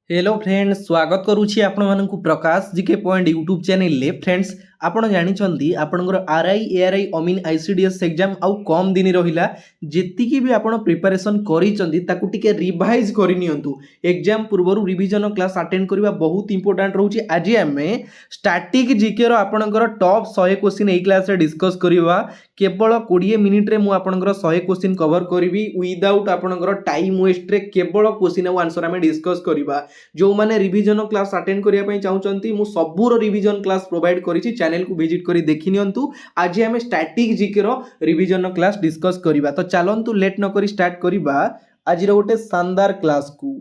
Hello friends, स्वागत करुछि आपण मानकु प्रकाश GK point YouTube channel ले। फ्रेंड्स, आपण जानिछंती आपनकर आरआई एआरआई अमीन आईसीडीएस एग्जाम आउ कम दिन रहिला। जेतिकी भी आपण प्रिपरेशन करिसंती ताकू टिके रिवाइज करि नियंतु। एग्जाम पूर्वरु रिवीजन क्लास अटेंड करबा बहुत इंपोर्टेंट रहउछि। आज हमें स्टैटिक जीके रो आपनकर टॉप 100 क्वेश्चन एई क्लास रे डिस्कस करबा। केवल 20 मिनिट रे मु आपनकर 100 क्वेश्चन कवर करबी विदाउट आपनकर टाइम वेस्ट रे। केवल क्वेश्चन और आंसर हमें डिस्कस करबा। जो माने रिवीजन क्लास अटेंड करिया पई चाहउचंती मु सबुरो रिवीजन क्लास प्रोवाइड करिछि। चैनल को विजिट करी देखि नियंतु। आज हमें स्टैटिक जीके रो रिवीजन क्लास डिस्कस करबा। तो चलंतु लेट न करी स्टार्ट करबा आज रो गोटे शानदार क्लास को।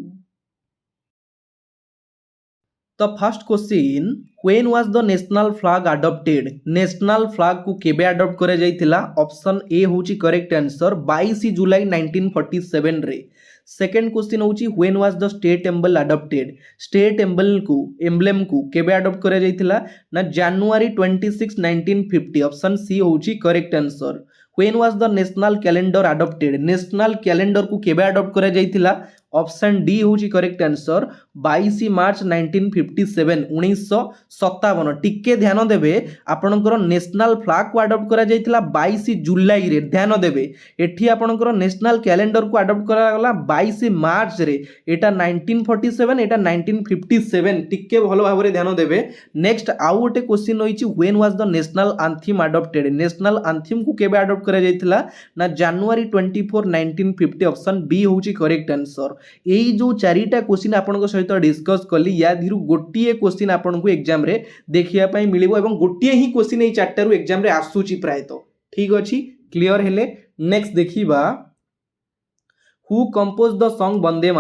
तो first question, when was the national flag adopted? National flag को केबे अडॉप्ट करे जाइतिला? ऑप्शन ए होची करेक्ट आंसर 22 जुलाई 1947 रे। सेकंड क्वेश्चन होची when was the state एम्बल adopted? State emblem को केबे अडॉप्ट करे जाइतिला ना जनवरी 26 1950। ऑप्शन सी होची correct answer. When was the national calendar adopted? National calendar को केबे अडॉप्ट करे जाइतिला? ऑप्शन डी होची करेक्ट आंसर 22 मार्च 1957 1957। टिके ध्यान देबे आपनकर नेशनल फ्लैग को अडॉप्ट करा जाइतिला 22 जुलाई रे। ध्यान देबे एठी आपनकर नेशनल कैलेंडर को अडॉप्ट करा गला 22 मार्च रे। एटा 1947 एटा 1957। टिके भलो भाबरे ध्यान देबे। नेक्स्ट आउ गोटे क्वेश्चन होईची when was the national anthem adopted? National anthem को केबे अडॉप्ट करा जाइतिला ना जनवरी 24 1950। ऑप्शन बी होची करेक्ट आंसर। एई जो चारिटा क्वेश्चन आपनको सहित डिस्कस कली या धिरु गोटिए क्वेश्चन आपनको एग्जाम रे देखिया पई मिलिबो एवं गोटिए ही क्वेश्चन एई चारटा रु एग्जाम रे आसुची प्राय। तो ठीक अछि, क्लियर हेले। नेक्स्ट देखिबा who compose the song Vande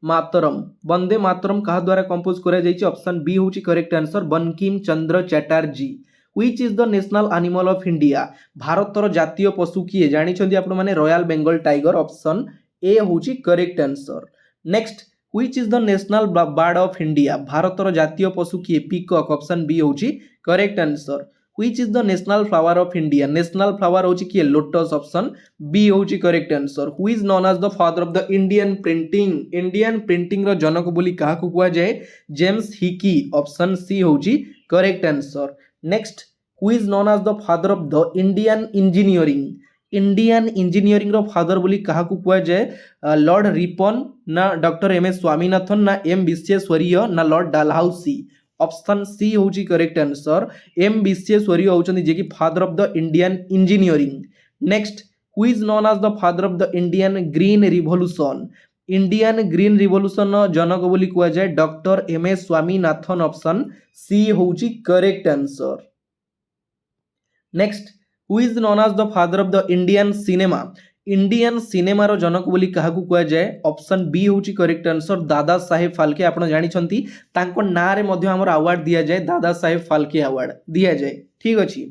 Mataram? Vande Mataram कहा द्वारा कंपोज करा जाइछि? ऑप्शन बी होची correct answer Bankim Chandra Chatterjee. Which is the national animal of India? भारतर जातीय पशु किए जानिछन्ती आपण माने royal Bengal tiger. Option A होची correct answer. Next which is the national bird of India? भारतर जातीय पशु किए? पीकॉक। ऑप्शन बी होची correct answer. Which is the national flower of India? National flower होची किए? लोटस। ऑप्शन बी होची correct answer. Who is known as the father of the Indian printing? Indian printing रो जनक बोली काहा को कुआ जाय? James Hicky. ऑप्शन सी होची correct answer. Next who is known as the father of the Indian engineering? Indian engineering रो father बोली काहा को कुआ जाय? लॉर्ड रिपन ना डॉक्टर एम एस स्वामीनाथन ना एम विश्वेश्वरैया ना लॉर्ड डालहाउसी। ऑप्शन सी होची करेक्ट आंसर एम विश्वेश्वरैया होचंदी जे कि father of the Indian engineering. Next who is known as the father of the Indian green revolution? Indian green revolution जनक बोली कुआ जाय? Doctor M S Swaminathan. Option C होची correct answer. Next who is known as the father of the Indian cinema? Indian cinema रो जनक बोली काहा को कुआ जाय? ऑप्शन बी होची करेक्ट आंसर दादा साहेब फाल्के। आपण जानिछंती तांको ना रे मध्ये हमर अवार्ड दिया जाय, दादा साहेब फाल्के अवार्ड दिया जाय। ठीक अछि।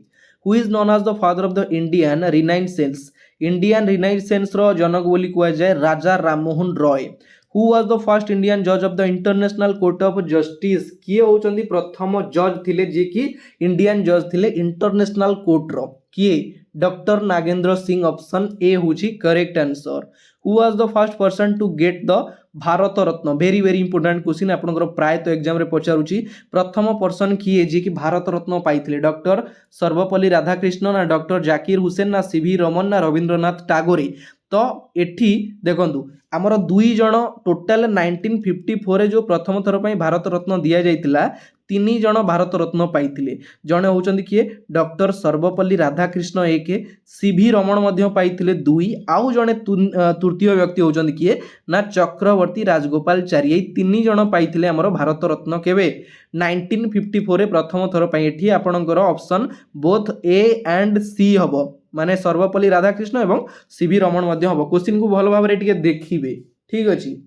Who is known as the father of the Indian renaissance? Indian renaissance रो जनक बोली कुआ जाय? Raja Rammohan Roy. Who was the first Indian जज of the International Court of Justice? किए होचंदी प्रथम जज थिले जे कि इंडियन जज थिले इंटरनेशनल कोर्ट रो? किए? Doctor Nagendra Singh. Option A होची correct answer. Who was the first person to get the Bharat Ratna? Very very important question आपनकर प्राय तो एग्जाम रे पचारुची। प्रथम पर्सन किए जे कि भारत रत्न पाइथिले? डॉक्टर सर्वपल्ली राधाकृष्णन ना डॉक्टर जाकिर हुसैन ना सीवी रमन ना रविंद्रनाथ टागोरे? तो एठी देखंतु आमर दुई जण टोटल 1954 रे जो प्रथम थर पई भारत रत्न दिया जाइतिला तीन जण भारत रत्न पाइथिले। जणे होचंदी किए? डॉक्टर सर्वपल्ली राधाकृष्ण एक, सीवी रमन मध्य पाइथिले 2, आउ जणे तृतीय व्यक्ति होचंदी किए ना चक्रवर्ती राजगोपालचारी। एई तीन जण पाइथिले हमर भारत रत्न केबे? 1954 रे प्रथम थर पई। एठी आपणकर ऑप्शन बोथ ए एंड सी हबो, माने सर्वपल्ली राधाकृष्ण एवं सीवी रमन मध्य हबो। क्वेश्चन को भलो भाबरे टिके देखिबे। ठीक अछि।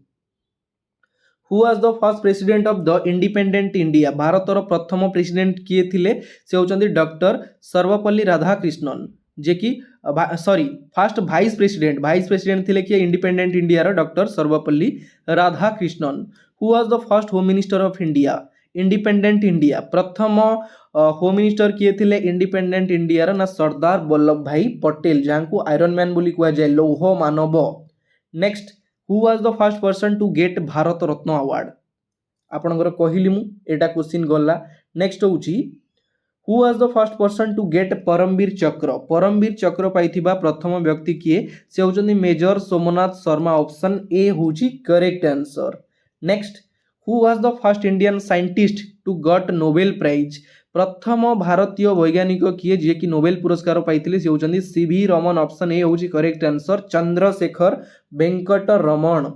Who was the first president of the independent India? भारतर प्रथम प्रेसिडेंट किए थिले? से होचंदी डॉक्टर सर्वपल्ली राधाकृष्णन, जे कि सॉरी फर्स्ट वाइस प्रेसिडेंट थिले कि इंडिपेंडेंट इंडिया रो doctor Sarvepalli Radhakrishnan. Who was the first home minister of India? Independent India प्रथम होम मिनिस्टर किए थिले इंडिपेंडेंट इंडिया रो ना सरदार वल्लभ भाई पटेल, जहां को आयरन मैन बोली कुआ जाय, लौह मानव। Next who was the first person to get Bharat Ratna award आपणकर कहली मु एटा क्वेश्चन गला नेक्स्ट होची who was the first person to get Paramvir Chakra पाइथिबा प्रथम व्यक्ति किए से होचंदी major Somnath Sharma option A होची correct answer next who was the first Indian scientist to got Nobel prize प्रथम भारतीय वैज्ञानिक किए जे कि नोबेल पुरस्कार पाइथिले से होचंदी सीवी रमन ऑप्शन ए होची correct answer Chandrasekhara Venkata Raman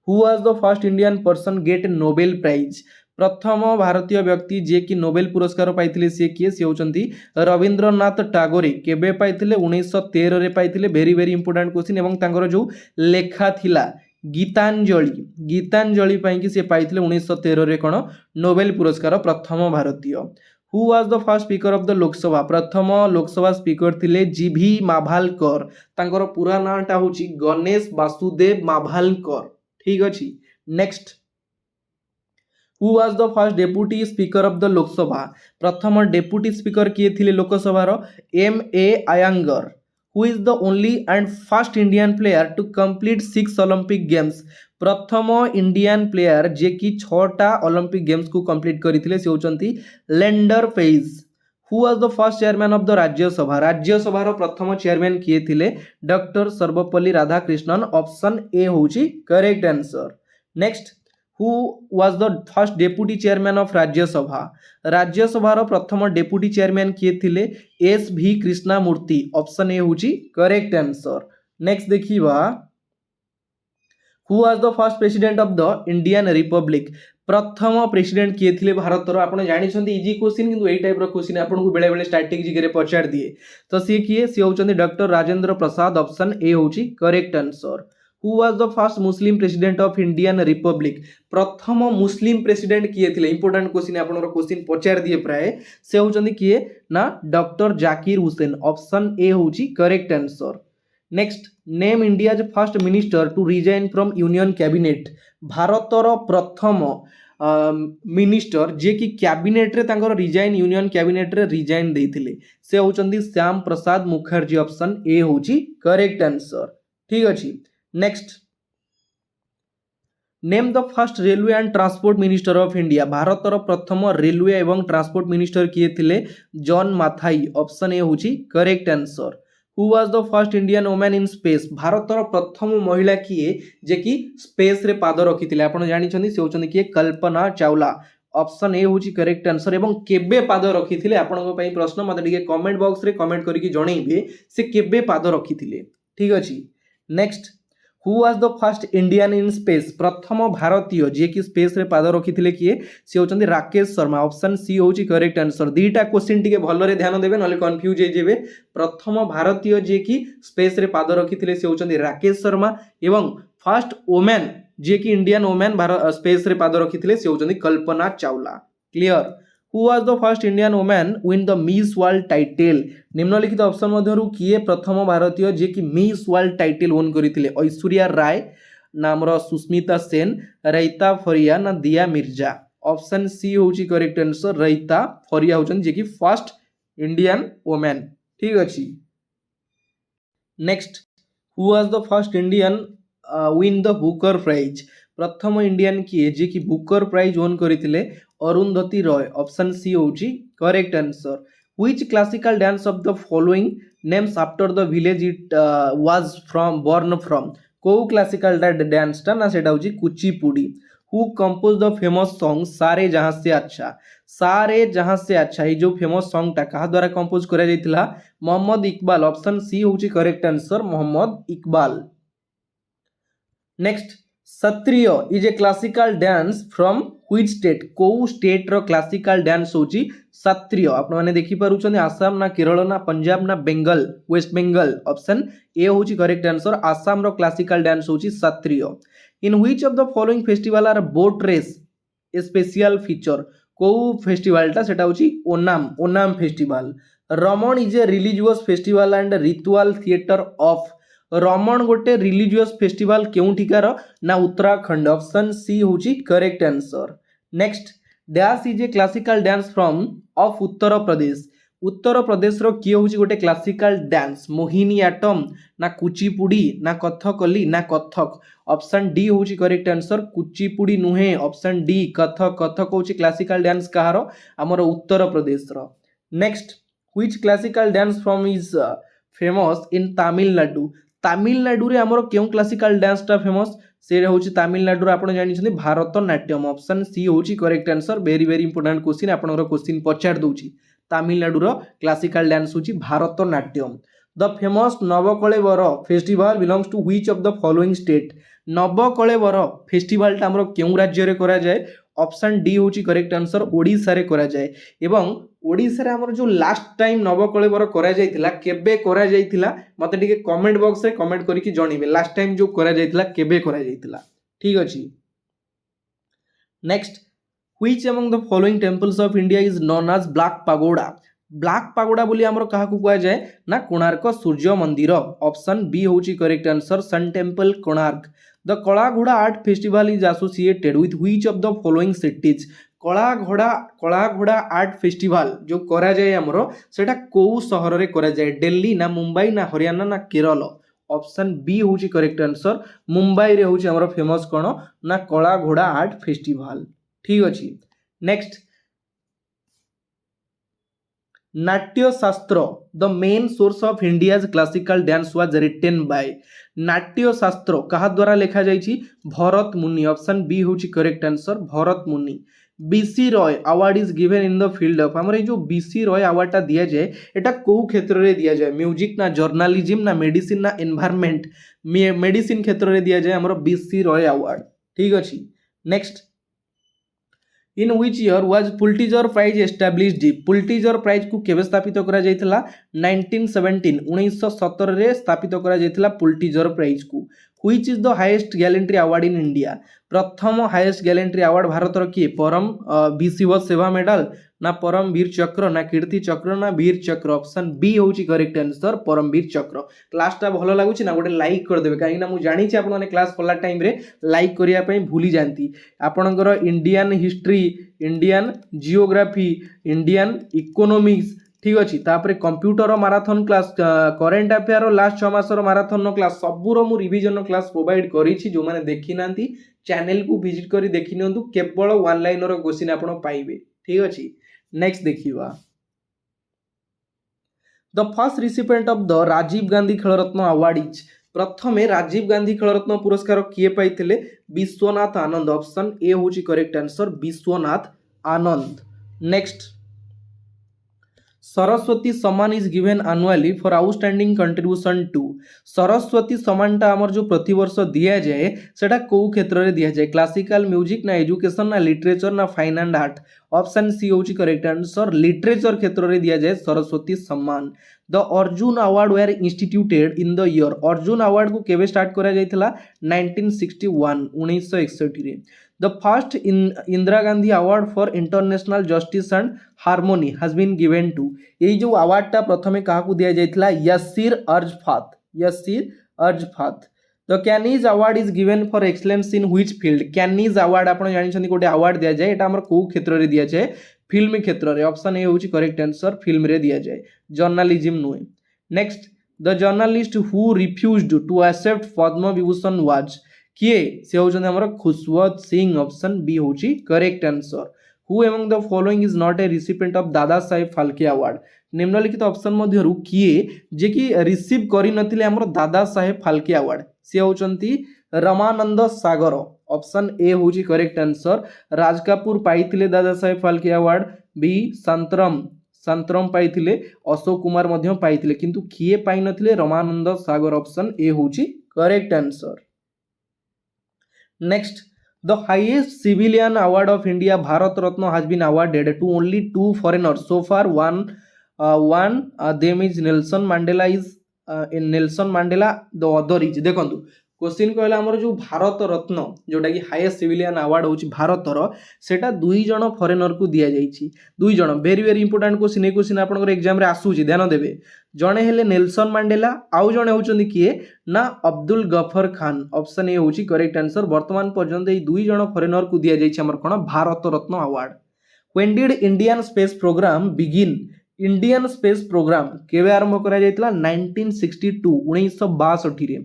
who was the first Indian person get Nobel prize प्रथम भारतीय व्यक्ति जे कि नोबेल पुरस्कार पाइथिले से किए से होचंदी रविंद्रनाथ टागोरे केबे पाइथिले 1913 रे पाइथिले वेरी वेरी इंपोर्टेंट क्वेश्चन एवं तांकर जो लेखा थिला गीतांजलि पाई कि से पाइथिले 1913 रे कोन नोबेल पुरस्कार प्रथम भारतीय who was the first speaker of the Lok Sabha प्रथम लोकसभा स्पीकर थिले जीभी माभालकर तांकर पूरा नाटा होची गणेश वासुदेव माभालकर ठीक अछि next who was the first deputy speaker of the Lok Sabha प्रथम डेप्यूटी स्पीकर किए थिले लोकसभार M A Ayyangar who is the only and first Indian player to complete 6 Olympic games प्रथम इंडियन प्लेयर जे कि 6टा ओलंपिक गेम्स को कंप्लीट करथिले से होचंती Leander Paes who was the first chairman of the राज्यसभार प्रथम चेयरमैन किए थिले doctor Sarvepalli Radhakrishnan option A होची correct answer next who was the first deputy chairman of राज्यसभार प्रथम डेप्यूटी चेयरमैन किए थिले एस भी कृष्णामूर्ति ऑप्शन ए होची करेक्ट आंसर नेक्स्ट देखिबा who was the first president of the Indian republic प्रथम प्रेसिडेंट किए थिले भारतर आपण जानिछंती इजी क्वेश्चन किंतु एई टाइप रो क्वेश्चन आपन को बेले बेले स्ट्रैटेजी रे पचार दिए तो सी किए सी होचंती doctor Rajendra Prasad option A होची correct answer who was the first Muslim president of Indian republic प्रथम मुस्लिम प्रेसिडेंट किए थिले इंपोर्टेंट क्वेश्चन आपन क्वेश्चन पचार दिए प्राय से होचंती किए ना doctor Zakir Hussain option A होची correct answer next name India's first minister to resign from union cabinet भारतर प्रथम मिनिस्टर जे कि कैबिनेट रे तांकर रिजाइन यूनियन कैबिनेट रे रिजाइन देथिले से होचंती श्याम प्रसाद मुखर्जी ऑप्शन ए होची करेक्ट आंसर ठीक अछि next name the first railway and transport minister of India भारतर प्रथम रेलवे एवं ट्रांसपोर्ट मिनिस्टर किए थिले जॉन माथाई ऑप्शन ए होची correct answer who was the first Indian women in space भारतर प्रथम महिला किए जे कि स्पेस रे पाद रखिथिले आपण जानिछन्ती से होचन्ती किए कल्पना चावला ऑप्शन ए होची करेक्ट आंसर एवं केबे पाद रखिथिले आपनको पई प्रश्न मते टिके कमेंट बॉक्स रे कमेंट करिकि जणैबे से केबे पाद रखिथिले ठीक अछि next who was the first Indian in space प्रथम भारतीय जे कि स्पेस रे पाद रखिथिले किए से होचन्ती राकेश शर्मा ऑप्शन सी होची करेक्ट आंसर दीटा क्वेश्चन टिके भलो रे ध्यान देबे नले कंफ्यूज हे जेबे प्रथम भारतीय जे कि स्पेस रे पाद रखिथिले से होचन्ती राकेश शर्मा एवं फर्स्ट वुमेन जे कि इंडियन वुमेन स्पेस रे पाद रखिथिले से होचन्ती Kalpana Chawla clear who was the first Indian women win the Miss World title निम्नलिखित ऑप्शन मध्यरु किए प्रथम भारतीय जे कि मिस वर्ल्ड टाइटल ओन करिथिले ऐश्वर्या राय नामर सुस्मिता सेन रईता फरिया ना दिया मिर्जा ऑप्शन सी होची करेक्ट आंसर रईता फरिया होचन जे कि फर्स्ट इंडियन वुमेन ठीक अछि next who was the first Indian win the Booker prize प्रथम इंडियन किए जे कि बुकर प्राइज ओन करिथिले अरुंधति रॉय ऑप्शन सी होची correct answer which classical dance of the following names after the village it was from born from को classical dance टा ना सेटा होची Kuchipudi who compose the famous song Saare Jahan से अच्छा ये जो फेमस सॉन्ग टा कहा द्वारा कंपोज करा जायतिला मोहम्मद इकबाल ऑप्शन सी होची correct answer Mohammad Iqbal next Sattriya is a classical dance from which state को स्टेट रो क्लासिकल डांस होची सत्रिय आपण माने देखि पारुछन आसाम ना केरल ना पंजाब ना Bengal West Bengal option A होची करेक्ट आंसर आसाम रो क्लासिकल डांस होची Sattriya in which of the following festival are boat race a special feature को फेस्टिवल टा सेटा होची Onam festival Ramman is a religious festival and ritual theatre of Ramman गोटे रिलीजियस फेस्टिवल केउठिकार ना उत्तराखंड ऑप्शन सी होची correct answer next dash is a classical dance from of Uttar Pradesh Uttar Pradesh रो किए होची गोटे क्लासिकल डांस मोहिनीअट्टम ना कुचिपुड़ी ना कथकली ना कथक ऑप्शन डी होची करेक्ट आंसर कुचिपुड़ी नुहे ऑप्शन डी कथक कथक होची क्लासिकल डांस कहारो हमर उत्तर प्रदेश रो next which classical dance form is famous in Tamil Nadu Tamil Nadu रे हमर केउ क्लासिकल डांस टा फेमस से होची तमिलनाडु रे आपण जानि छथि भारतनाट्यम ऑप्शन सी होची correct answer very very important question आपनकर क्वेश्चन पचार दउची तमिलनाडु रो क्लासिकल डांस होची Bharatanatyam the famous Nabakalebara festival belongs to which of the following state Nabakalebara festival टा हमर केउ राज्य रे करा जाय ऑप्शन डी होची करेक्ट आंसर ओडिशा रे करा जाय एवं ओडिशा रे हमर जो लास्ट टाइम नवकलेवर करा जायतिला केबे करा जायतिला मते टिके कमेंट बॉक्स रे कमेंट करिकि जणिबे लास्ट टाइम जो करा जायतिला केबे करा जायतिला ठीक अछि next which among the following temples of India is known as black pagoda बोली हमर काहा को कुआ जाय ना कोणार्क सूर्य मंदिर ऑप्शन बी होची correct answer sun temple Konark the Kala Ghoda art festival is associated with which of the following cities Kala Ghoda art festival जो करा जाय हमरो सेटा को शहर रे करा जाय दिल्ली ना मुंबई ना हरियाणा ना केरल ऑप्शन बी होची करेक्ट आंसर मुंबई रे होची हमरो फेमस कोन ना कला घोड़ा आर्ट फेस्टिवल ठीक अछि नेक्स्ट नाट्य शास्त्र the main source of India's classical dance was written by नाट्य शास्त्र कहा द्वारा लिखा जाइछि भरत मुनि ऑप्शन बी होची करेक्ट आंसर भरत मुनि BC Roy award is given in the field of हमर जो बीसी रॉय अवार्ड टा दिया जाए एटा को क्षेत्र रे दिया जाए म्यूजिक ना जर्नलिज्म ना मेडिसिन ना एनवायरनमेंट मेडिसिन क्षेत्र रे दिया जाए हमर बीसी रॉय अवार्ड ठीक अछि next in which year was Pulitzer prize established Pulitzer prize को केबे स्थापित करा जायतिला 1917 1917 रे स्थापित करा जायतिला पुलिट्जर प्राइज को which is the highest gallantry award in India प्रथम हाईएस्ट गैलेंट्री अवार्ड भारतर किए परम विशिव सेवा मेडल ना परम वीर चक्र ना कीर्ति चक्र ना वीर चक्र ऑप्शन बी होची करेक्ट आंसर परम वीर चक्र क्लास टा भलो लागुची ना गोटे लाइक कर देबे काहे ना मु जानि छी आपन माने क्लास पढला टाइम रे लाइक करिया पई भूली जानती आपनकर Indian history Indian geography Indian economics ठीक अच्छी तापर computer marathon class current affair last 6 मासर माराथन क्लास सबूर मु रिविजन क्लास प्रोवाइड करिछि जो माने देखि नांती चैनल को विजिट करी देखि नियंतु केवल वन लाइनर क्वेश्चन आपण पाइबे ठीक अछि नेक्स्ट देखिबा the first recipient of the Rajiv Gandhi Khel Ratna award is प्रथमे राजीव गांधी खेल रत्न पुरस्कार किए पाइथिले विश्वनाथ आनंद ऑप्शन ए होची correct answer Vishwanathan Anand next Saraswati Samman is given annually for outstanding contribution to Saraswati सम्मानटा हमर जो प्रति वर्ष दिया जाए सेटा को क्षेत्र रे दिया जाए क्लासिकल म्यूजिक ना एजुकेशन ना लिटरेचर ना fine and art option C होची करेक्ट आंसर लिटरेचर क्षेत्र रे दिया जाए Saraswati Samman the Arjuna award were instituted in the year Arjuna award को केबे स्टार्ट करा जायतिला 1961 1961 रे the first Indira Gandhi award for international justice and harmony has been given to ये जो अवार्ड टा प्रथमे काहा को दिया जायतिला Yasser Arafat the Cannes award is given for excellence in which field Cannes award आपण जानि छथि गोटे अवार्ड दिया जाय एटा हमर को क्षेत्र रे दिया जाय फिल्म क्षेत्र रे ऑप्शन ए होची करेक्ट आंसर फिल्म रे दिया जाय जर्नलिज्म नुए next the journalist who refused to accept Padma Vibhushan was किए से होचन हमर खुशवंत सिंह ऑप्शन बी होची correct answer who among the following is not a recipient of Dada Saheb Phalke award निम्नलिखित ऑप्शन मध्यरु किए जे कि रिसीव करि नथिले हमर दादा साहेब फाल्के अवार्ड से होचंती रमानंद सागर ऑप्शन ए होची करेक्ट आंसर राज कपूर पाइथिले दादा साहेब फाल्के अवार्ड बी संतरम पाइथिले अशोक कुमार मध्य पाइथिले किंतु किए पाइ नथिले रमानंद सागर ऑप्शन ए होची correct answer next the highest civilian award of India Bharat Ratna has been awarded to only 2 foreigners so far one them is Nelson Mandela is in Nelson Mandela the other is देखंतु question कहला हमर जो भारत रत्न जोटा कि highest civilian award होची भारतर सेटा दुई जण फॉरेनर को दिया जाईची दुई जण वेरी वेरी इंपोर्टेंट क्वेश्चन ए क्वेश्चन आपनकर एग्जाम रे आसुची ध्यान देबे जणे हेले नेल्सन मंडेला आउ जणे होचंदी किए ना Abdul Gruffudd Khan option A होची करेक्ट आंसर वर्तमान पर्यंत ए दुई जण फॉरेनर को दिया जाईची हमर कोन Bharat Ratna award when did Indian space program begin Indian space program केवे आरंभ करा जायतिला 1962 1962 रे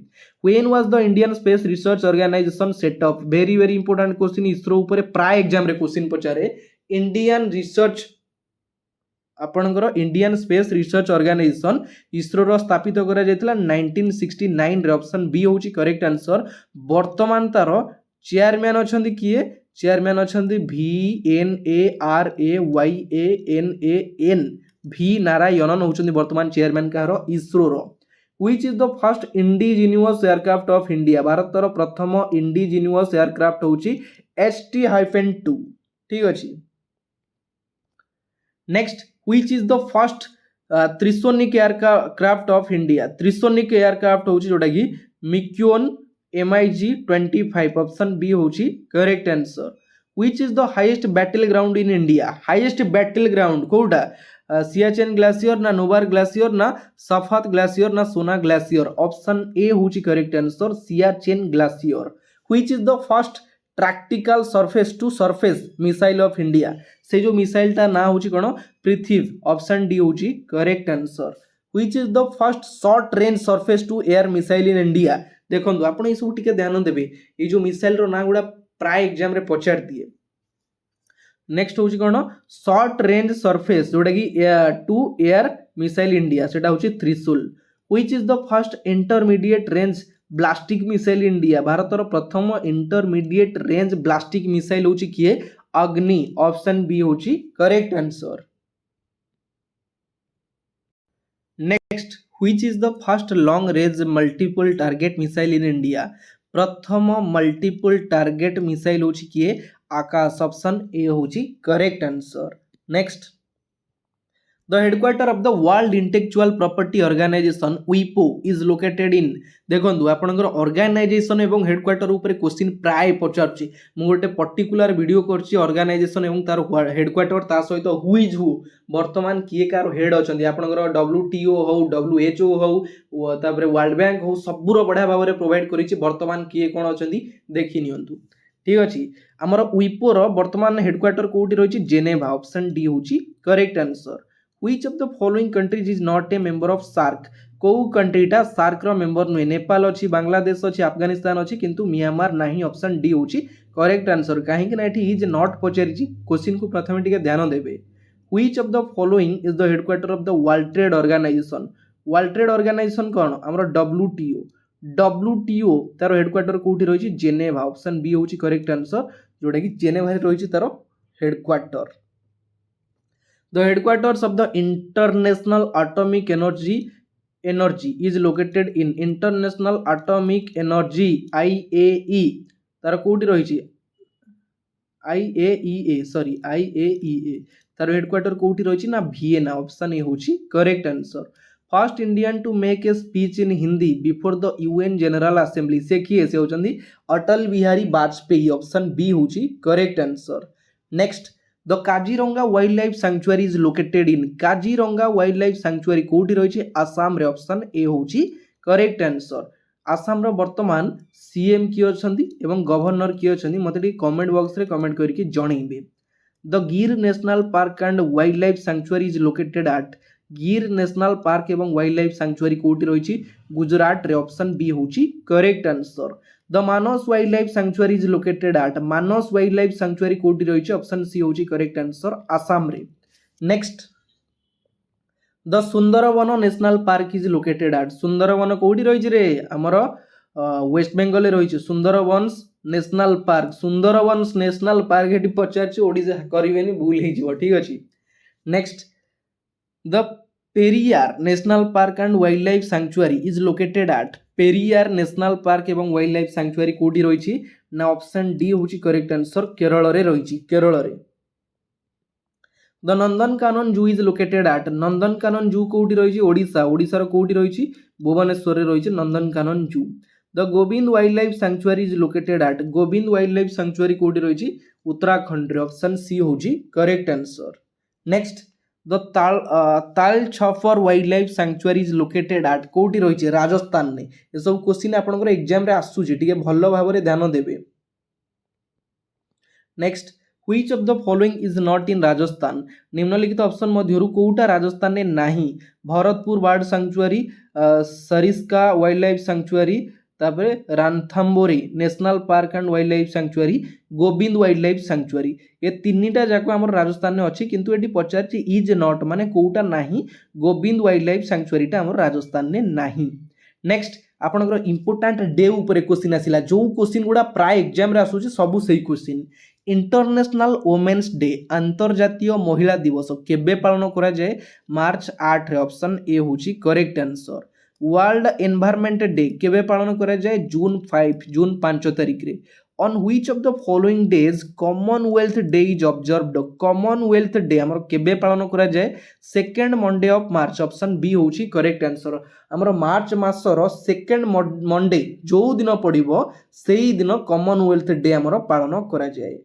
when was the Indian Space Research Organisation set up very very important question ISRO ऊपर प्राय एग्जाम रे क्वेश्चन पचारे इंडियन रिसर्च आपणकर Indian Space Research Organisation ISRO रो स्थापित करा जायतिला 1969 रे ऑप्शन बी होची करेक्ट आंसर वर्तमान तार चेयरमैन अछंती किए चेयरमैन अछंती VNARAYANAN V नारायणन होचंती वर्तमान चेयरमैन कारो इसरो रो which is the first indigenous aircraft of India Bharat रो प्रथम इंडिजिनियस एयरक्राफ्ट होची HT-2 ठीक अछि next which is the first trisonic aircraft of India trisonic aircraft होची जोटा कि मिक्योन MiG-25 ऑप्शन बी होची correct answer which is the highest battle ground in India highest battle ground कोडा सियाचेन ग्लेशियर ना नोबार ग्लेशियर ना सफात ग्लेशियर ना सोना ग्लेशियर ऑप्शन ए होची correct answer Siachen glacier which is the first practical surface to surface missile of India से जो missile ता ना होची कोन पृथ्वी ऑप्शन डी होची correct answer which is the first short range surface to air missile in India देखो आपण ये सब टिके ध्यान देबे ये जो मिसाइल रो ना गुडा प्राय एग्जाम रे पचार दिए नेक्स्ट होची कोन शॉर्ट रेंज सरफेस जोटा कि टू एयर मिसाइल इंडिया सेटा होची Trishul which is the first intermediate range ballistic missile India Bharat रो प्रथम इंटरमीडिएट रेंज ब्लास्टिक मिसाइल होची किए अग्नि ऑप्शन बी होची correct answer next which is the first long range multiple target missile in India प्रथम multiple target missile होची किए Akash option A होची correct answer next the headquarter of the World Intellectual Property Organisation WIPO is located in देखंतु आपनकर organisation एवं headquarter ऊपर question प्राय पचारछि मु गोटे पर्टिकुलर वीडियो करछि ऑर्गेनाइजेशन एवं तार हेडक्वार्टर ता सहित हु इज हु वर्तमान किए कार हेड अछंती आपनकर WTO हो WHO हो तापर वर्ल्ड बैंक हो सबुर बढ़िया भाव में प्रोवाइड करिछि वर्तमान किए कोन अछंती देखि नियंतु ठीक अछि हमर WIPO रो वर्तमान हेडक्वार्टर कोठी रहिछि जेनेवा ऑप्शन डी होछि correct answer Which of the following countries is not a member of SARC को कंट्री टा सार्क रो मेंबर नुहे नेपाल अछि बांग्लादेश अछि अफगानिस्तान अछि किंतु म्यांमार नाही ऑप्शन डी होछि करेक्ट आंसर काहे कि ना एठी इज नॉट पचारिछि क्वेश्चन को प्रथमे टिके ध्यान देबे Which of the following is the headquarter of the World Trade Organization World Trade Organization कोन हमर WTO तार हेडक्वार्टर कोठी रहिछि जेनेवा ऑप्शन बी होछि करेक्ट आंसर जोटा कि जेनेवा रे रहिछि तार headquarter The headquarters of the International Atomic Energy is located in International Atomic Energy IAE तार कोठी रहिछि IAEA तार हेडक्वार्टर कोठी रहिछि ना वियना ऑप्शन ए होछि correct answer first Indian to make a speech in Hindi before the UN general assembly से किए से होचंदी अटल बिहारी वाजपेयी ऑप्शन बी होछि correct answer next the Kaziranga wild life sanctuary is located in Kaziranga wild life sanctuary कोठी रहिछि आसाम रे option A होछि correct answer Assam रो वर्तमान सीएम की अछंती एवं गवर्नर की अछंती मते टी कमेंट बॉक्स रे कमेंट करके जणैबे the Gir national park and wild life sanctuary is located at Gir national park एवं वाइल्ड लाइफ सैंक्चुअरी कोठी रहिछि गुजरात रे ऑप्शन बी होछि correct answer the Manas wild life sanctuary is located at Manas wild life sanctuary कोठी रहिछि ऑप्शन सी होछि correct answer Assam रे next the Sundarban national park is located at Sundarban कोठी रहिछि रे हमर वेस्ट बेंगल रे रहिछि सुंदरवन्स नेशनल पार्क एटी पचारछि ओडिसा करिवेनी भूल हे जिवो ठीक अछि next the Periyar national park and wild life sanctuary is located at Periyar national park एवं वाइल्ड लाइफ सैंक्चुअरी कोठी रहिछि ना ऑप्शन डी होछि करेक्ट आंसर केरल रे रहिछि केरल रे द नंदनकानन जू इज लोकेटेड एट नंदनकानन जू कोठी रहिछि ओडिसा रो कोठी रहिछि भुवनेश्वर रे रहिछि नंदनकानन जू the Govind wild life sanctuary is located eight Govind wild life sanctuary कोठी रहिछि उत्तराखंड रे ऑप्शन सी होछि correct answer next the Tal Chhapar wild life sanctuary is located at कोठी रहिछि राजस्थान ने ए सब क्वेश्चन आपनकर एग्जाम रे आसुछि ठीक है भलो भाबरे ध्यान देबे next Which of the following is not in Rajasthan? निम्नलिखित ऑप्शन मध्यरु कोउटा राजस्थान ने नाही? Bharatpur bird sanctuary, Sariska wild life sanctuary, तापरे Ranthambore national park and wild life sanctuary, Govind wild life sanctuary. ये तीनटा जाक आम राजस्थान में अच्छी किंतु ये पचार इज नॉट माने कोउटा नाही, गोविंद वाइल्ड लाइफ सैंक्चुअरीटा आम राजस्थान ने नाही। नेक्स्ट आपनकर इंपोर्टेंट डे ऊपर क्वेश्चन आसिला, जो क्वेश्चन गुड़ा प्राय एग्जाम रे आसुची सबु सेही क्वेश्चन। इंटरनेशनल वोमेन्स डे अंतर्जातीय महिला दिवस केबे पालन करा जाए? मार्च 8 रे। ऑप्शन ए होची correct answer. World environment day केबे पालन करा जाए? जून 5 जून 5 तारिख रे। On which of the following days Commonwealth day is observed? Commonwealth day हमर केबे पालन करा जाए? Second Monday of March. Option B होची करेक्ट आंसर। हमर मार्च मासर सेकेंड मंडे जो दिन पड़िबो सेही दिन कॉमनवेल्थ डे हमर पालन करा जाए।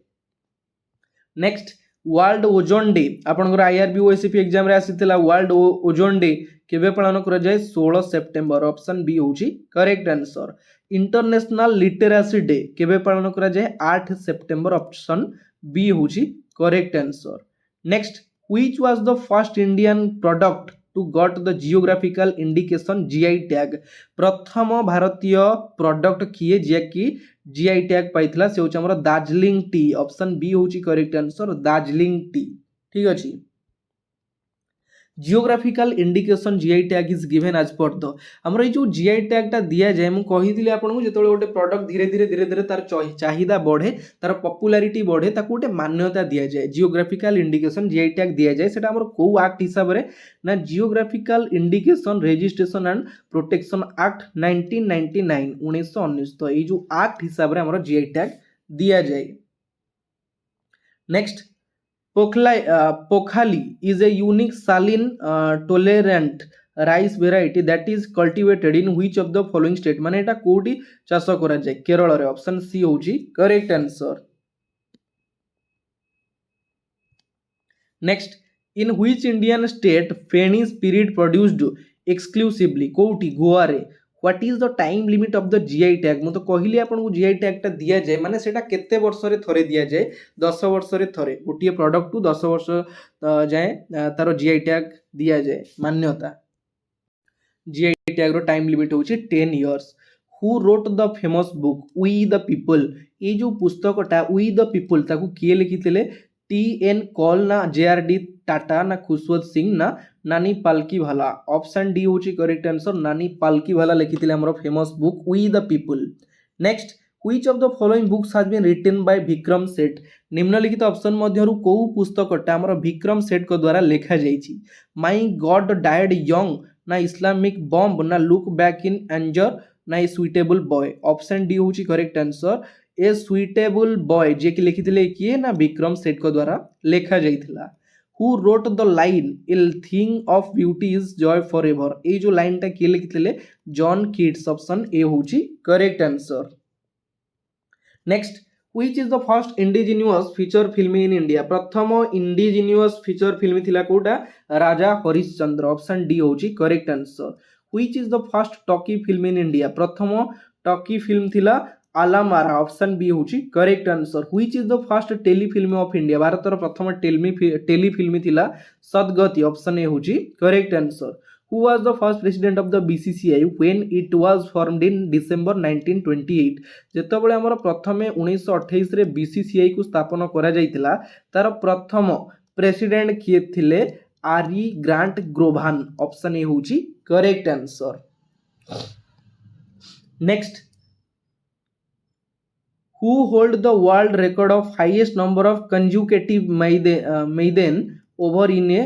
नेक्स्ट वर्ल्ड ओजोन डे आपनकर आईआरबी ओएससीपी एग्जाम रे आसीतिला। वर्ल्ड ओजोन डे केबे पालन करा जाए? 16 सितंबर। ऑप्शन बी होची correct answer. International literacy day केबे पालन करा जाए? 8 सितंबर। ऑप्शन बी होची correct answer. Next which was the first Indian product to got the geographical indication GI tag? प्रथम भारतीय प्रोडक्ट किए जे कि जीआई टैग पाइथिला से होची हमर दार्जिलिंग टी। ऑप्शन बी होची करेक्ट आंसर दार्जिलिंग टी। ठीक अछि। Geographical indication GI tag is given as per the हमर जो जीआई टैग टा दिया जाए मु कहिदिले आपन जेतोले गोटे प्रोडक्ट धीरे धीरे तार चाहिदा बढ़े तार पॉपुलैरिटी बढ़े ताको गोटे मान्यता दिया जाए। जियोग्राफिकल इंडिकेशन जीआई टैग दिया जाए सेटा हमर को एक्ट हिसाब रे ना geographical indication registration and protection act 1999 1919। तो ये जो एक्ट हिसाब रे हमर जीआई टैग दिया जाए। Next Pokkali is a unique saline tolerant rice variety that is cultivated in which of the following state? माने एटा कोडी चाष करा जाय? केरल रे। ऑप्शन सी होची correct answer. Next in which Indian state feni spirit produced exclusively? कोउटी? गोवा रे। What is the time limit of the GI tag? मु तो कहली आपन को जीआई टैग टा दिया जाए माने सेटा केते वर्ष रे थरे दिया जाए? 10 वर्ष रे थरे। गोटिए प्रोडक्ट टू 10 वर्ष जाए तारो जीआई टैग दिया जाए मान्यता। जीआई टैग रो टाइम लिमिट होची 10 years. Who wrote the famous book we the people? ये जो पुस्तकटा वी द पीपल ताकू किए लिखिथिले? टी.एन. कॉल ना जे.आर.डी. टाटा ना खुशवंत सिंह ना Nani Palkhivala? Option D होची correct answer Nani Palkhivala लिखिथिले हमर famous book we the people. Next which of the following books has been written by Vikram Seth? निम्नलिखित ऑप्शन मध्यरु को पुस्तकटा हमर विक्रम सेठ को द्वारा लिखा जाईची? माय गॉड डाइड यंग ना इस्लामिक बॉम्ब ना लुक बैक इन एंजर ना सुइटेबल बॉय? ऑप्शन डी होची correct answer a suitable boy जे कि लिखिथिले किए ना विक्रम सेठ को द्वारा लिखा जाईथिला। हु रोट द लाइन इल thing of beauty is joy forever? ये जो लाइन टा किए लिखिथिले? John Keats. ऑप्शन ए होची correct answer. Next which is the first indigenous feature film in India? प्रथम इंडिजिनियस फीचर फिल्म थिला कोटा? राजा हरिश्चंद्र। ऑप्शन डी होची correct answer. Which is the first talkie film in India? प्रथम talkie film थिला Alam Ara. Option B होची correct answer. Which is the first telefilm of India? भारतर प्रथम telefilm थिला सदगति। ऑप्शन ए होची correct answer. Who was the first president of the BCCI when it was formed in December 1928? जेतबेले हमर प्रथमे 1928 रे बीसीसीआई को स्थापन करा जायतिला तार प्रथम प्रेसिडेंट किए थिले? आरई ग्रांट ग्रोभान। ऑप्शन ए होची correct answer. Next who hold the world record of highest number of consecutive maiden over in a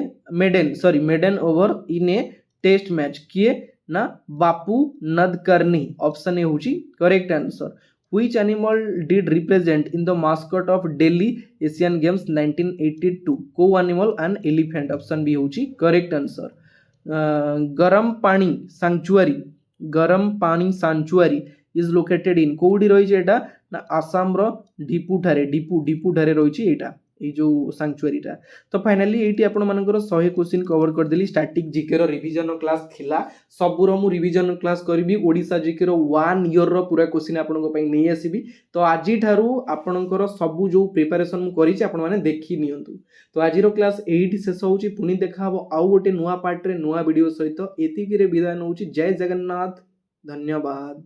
test match? किए ना बापू नदकर्णी। ऑप्शन ए होची correct answer. which animal did represent in the mascot of Delhi Asian Games 1982? को animal? an elephant। Option B होची correct answer. Garam Pani सांचुआरी is located इन कोडी रही एटा ना आसाम रो depot ठारे? Depot ठारे रही एटा ये जो सांक्चुरीटा। तो फाइनाली ये आपण मानकर 100 क्वेश्चन कवर करदेली। स्टैटिक जीके रो रिवीजन क्लास थिला, सबुर मु रिवीजन क्लास करबी। ओडिशा जीके रो 1 ईयर रो पूरा क्वेश्चन आपनको पई नै आसीबी। तो आजि ठारू आपणकर सबु जो प्रिपरेशन मु करी छी आपण माने देखि नियंतु। तो आजिरो क्लास एइट शेष होउची, पुनी देखा हबो आउ गोटे नुवा पार्ट रे नुवा वीडियो सहित। एतिकी रे विदाय नउची। जय जगन्नाथ, धन्यवाद।